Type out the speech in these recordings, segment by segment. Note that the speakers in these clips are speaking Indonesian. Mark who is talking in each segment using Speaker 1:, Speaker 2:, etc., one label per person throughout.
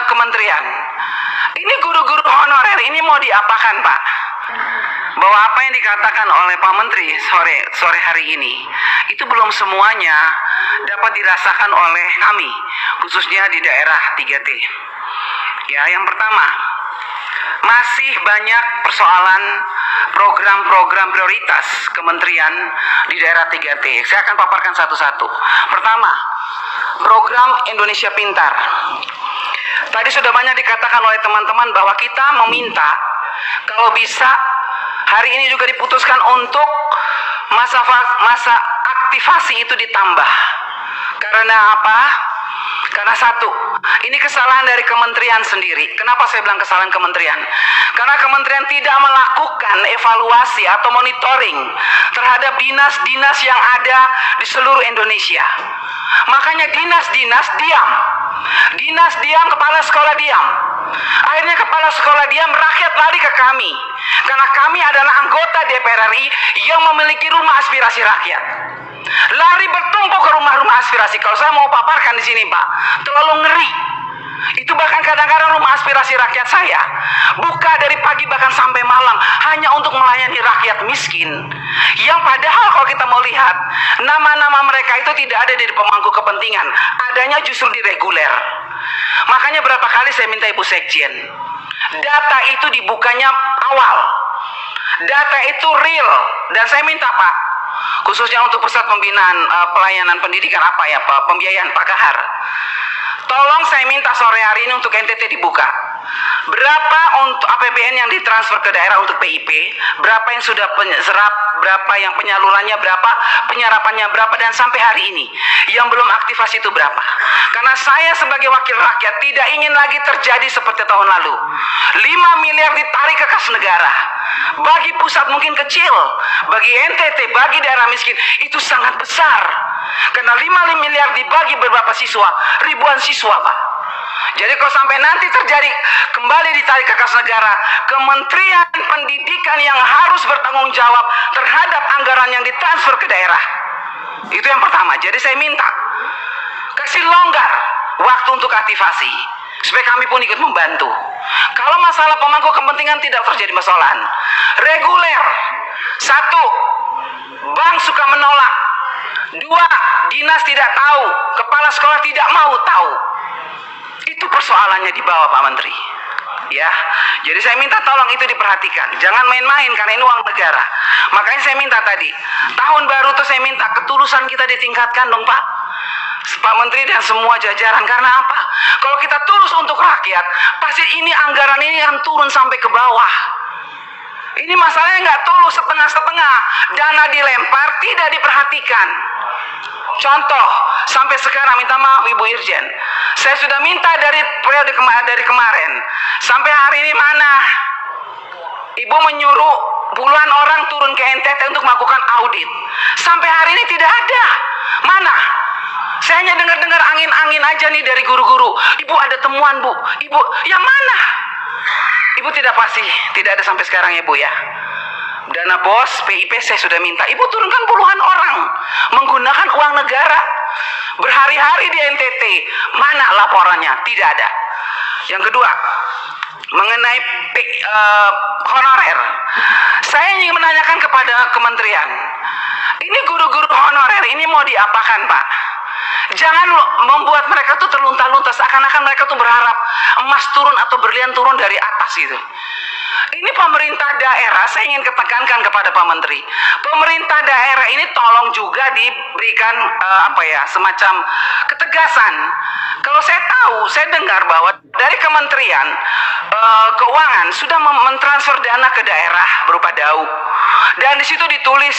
Speaker 1: kementerian. Ini guru-guru honorer ini mau diapakan, Pak? Bahwa apa yang dikatakan oleh Pak Menteri sore hari ini itu belum semuanya dapat dirasakan oleh kami, khususnya di daerah 3T. Ya, yang pertama, masih banyak persoalan program-program prioritas kementerian di daerah 3T. Saya akan paparkan satu-satu. Pertama, program Indonesia Pintar. Tadi sudah banyak dikatakan oleh teman-teman bahwa kita meminta kalau bisa hari ini juga diputuskan untuk masa aktivasi itu ditambah. Karena apa? Karena satu, ini kesalahan dari kementerian sendiri. Kenapa saya bilang kesalahan kementerian? Karena kementerian tidak melakukan evaluasi atau monitoring terhadap dinas-dinas yang ada di seluruh Indonesia. Makanya dinas-dinas diam. Dinas diam, kepala sekolah diam. Akhirnya kepala sekolah diam, rakyat lari ke kami. Karena kami adalah anggota DPR RI yang memiliki rumah aspirasi rakyat. Lari bertumpuk ke rumah-rumah aspirasi. Kalau saya mau paparkan di sini, Pak, terlalu ngeri. Itu bahkan kadang-kadang rumah aspirasi rakyat saya buka dari pagi bahkan sampai malam hanya untuk melayani rakyat miskin. Yang padahal kalau kita mau lihat, nama-nama mereka itu tidak ada di pemangku kepentingan, adanya justru di reguler. Makanya berapa kali saya minta Ibu Sekjen, data itu dibukanya awal. Data itu real. Dan saya minta, Pak, khususnya untuk pusat pembinaan pelayanan pendidikan pembiayaan Pak Kahar, tolong saya minta sore hari ini untuk NTT dibuka. Berapa untuk APBN yang ditransfer ke daerah untuk PIP, berapa yang sudah serap, berapa yang penyalurannya berapa, penyerapannya berapa, dan sampai hari ini yang belum aktivasi itu berapa. Karena saya sebagai wakil rakyat tidak ingin lagi terjadi seperti tahun lalu. 5 miliar ditarik ke kas negara. Bagi pusat mungkin kecil, bagi NTT, bagi daerah miskin itu sangat besar. Karena 5 miliar dibagi beberapa siswa, ribuan siswa, Pak. Jadi kalau sampai nanti terjadi kembali ditarik ke kas negara, Kementerian Pendidikan yang harus bertanggung jawab terhadap anggaran yang ditransfer ke daerah. Itu yang pertama. Jadi saya minta kasih longgar waktu untuk aktivasi supaya kami pun ikut membantu. Kalau masalah pemangku kepentingan tidak terjadi masalah. Reguler. 1, bank suka menolak. 2, dinas tidak tahu, kepala sekolah tidak mau tahu. Itu persoalannya di bawah, Pak Menteri. Ya, jadi saya minta tolong itu diperhatikan. Jangan main-main karena ini uang negara. Makanya saya minta tadi, tahun baru tuh saya minta ketulusan kita ditingkatkan dong, Pak. Pak Menteri dan semua jajaran. Karena apa? Kalau kita tulus untuk rakyat, pasti ini anggaran ini akan turun sampai ke bawah. Ini masalahnya nggak tulus, setengah-setengah. Dana dilempar, tidak diperhatikan. Contoh, sampai sekarang minta maaf Ibu Irjen, saya sudah minta dari periode dari kemarin, sampai hari ini mana? Ibu menyuruh puluhan orang turun ke NTT untuk melakukan audit. Sampai hari ini tidak ada. Mana? Saya hanya dengar-dengar angin-angin aja nih dari guru-guru. Ibu ada temuan, Bu. Ibu, yang mana? Ibu tidak pasti, tidak ada sampai sekarang ya, Bu ya. Dana BOS, PIP saya sudah minta. Ibu turunkan puluhan orang menggunakan uang negara. Berhari-hari di NTT. Mana laporannya? Tidak ada. Yang kedua, mengenai honorer. Saya ingin menanyakan kepada kementerian. Ini guru-guru honorer ini mau diapakan, Pak? Jangan membuat mereka tuh terlunta-lunta seakan-akan mereka tuh berharap emas turun atau berlian turun dari atas gitu. Ini pemerintah daerah, saya ingin ketekankan kepada Pak Menteri. Pemerintah daerah ini tolong juga diberikan semacam ketegasan. Kalau saya tahu, saya dengar bahwa dari Kementerian Keuangan sudah mentransfer dana ke daerah berupa DAU. Dan di situ ditulis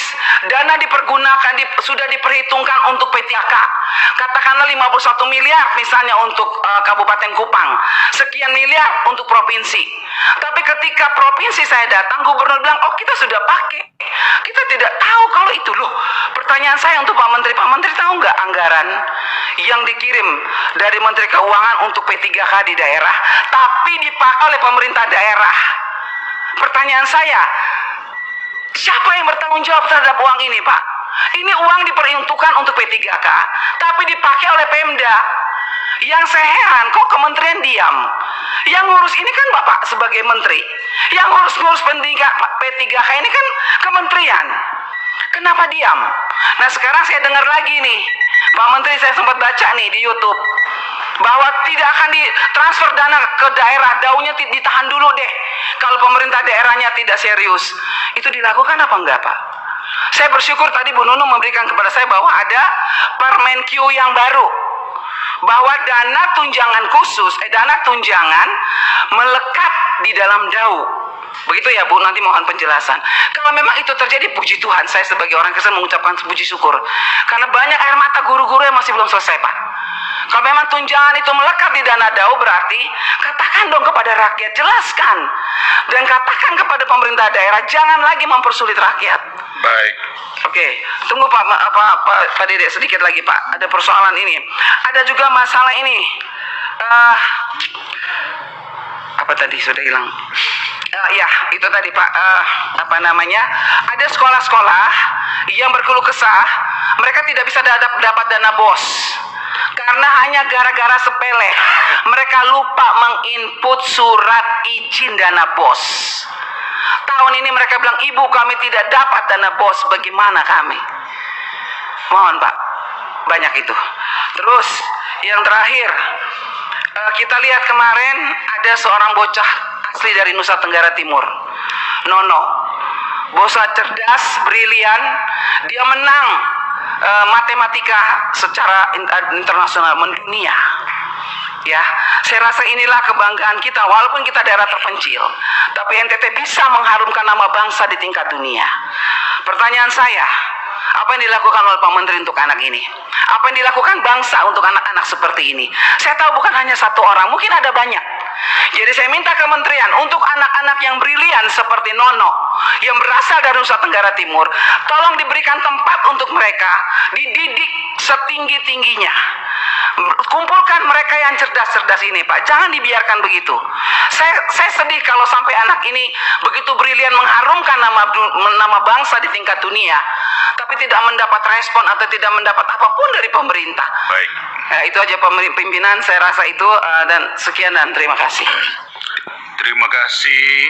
Speaker 1: dana dipergunakan sudah diperhitungkan untuk P3K. Katakanlah 51 miliar misalnya untuk Kabupaten Kupang, sekian miliar untuk provinsi. Tapi ketika provinsi saya datang, gubernur bilang, oh kita sudah pakai. Kita tidak tahu kalau itu loh. Pertanyaan saya untuk Pak Menteri tahu nggak anggaran yang dikirim dari Menteri Keuangan untuk P3K di daerah, tapi dipakai oleh pemerintah daerah? Pertanyaan saya, siapa yang bertanggung jawab terhadap uang ini, Pak? Ini uang diperuntukkan untuk P3K, tapi dipakai oleh Pemda. Yang saya heran, kok kementerian diam? Yang ngurus ini kan Bapak sebagai menteri. Yang ngurus pendidikan P3K ini kan kementerian. Kenapa diam? Nah sekarang saya dengar lagi nih, Pak Menteri, saya sempat baca nih di YouTube bahwa tidak akan ditransfer dana ke daerah, daunya ditahan dulu deh kalau pemerintah daerahnya tidak serius. Itu dilakukan apa enggak Pak? Saya bersyukur tadi Bu Nunung memberikan kepada saya bahwa ada Permenkyu yang baru, bahwa dana tunjangan khusus, dana tunjangan melekat di dalam DAU. Begitu ya Bu, nanti mohon penjelasan. Kalau memang itu terjadi, puji Tuhan, saya sebagai orang Kristen mengucapkan puji syukur. Karena banyak air mata guru-guru yang masih belum selesai Pak. Kalau memang tunjangan itu melekat di dana DAU, berarti katakan dong kepada rakyat, jelaskan. Dan katakan kepada pemerintah daerah, jangan lagi mempersulit rakyat.
Speaker 2: Baik.
Speaker 1: Oke, tunggu Pak Dede sedikit lagi Pak. Ada persoalan ini. Ada juga masalah ini. Apa tadi sudah hilang? Ya, itu tadi Pak. Ada sekolah-sekolah yang berkeluh kesah, mereka tidak bisa dapat dana BOS. Karena hanya gara-gara sepele, mereka lupa menginput surat izin dana BOS. Tahun ini mereka bilang, ibu kami tidak dapat dana BOS, bagaimana kami? Mohon Pak, banyak itu. Terus yang terakhir, kita lihat kemarin ada seorang bocah asli dari Nusa Tenggara Timur, Nono. Bocah cerdas, brilian, dia menang matematika secara internasional, mendunia. Ya, saya rasa inilah kebanggaan kita, walaupun kita daerah terpencil, tapi NTT bisa mengharumkan nama bangsa di tingkat dunia. Pertanyaan saya, apa yang dilakukan oleh Pak Menteri untuk anak ini? Apa yang dilakukan bangsa untuk anak-anak seperti ini? Saya tahu bukan hanya satu orang, mungkin ada banyak. Jadi saya minta kementerian untuk anak-anak yang brilian seperti Nono, yang berasal dari Nusa Tenggara Timur, tolong diberikan tempat untuk mereka, dididik setinggi-tingginya. Kumpulkan mereka yang cerdas-cerdas ini Pak, jangan dibiarkan begitu. Saya sedih kalau sampai anak ini begitu brilian mengharumkan nama bangsa di tingkat dunia, tapi tidak mendapat respon atau tidak mendapat apapun dari pemerintah.
Speaker 2: Baik.
Speaker 1: Ya, itu aja pimpinan, saya rasa itu, dan sekian dan terima kasih.
Speaker 2: Terima kasih.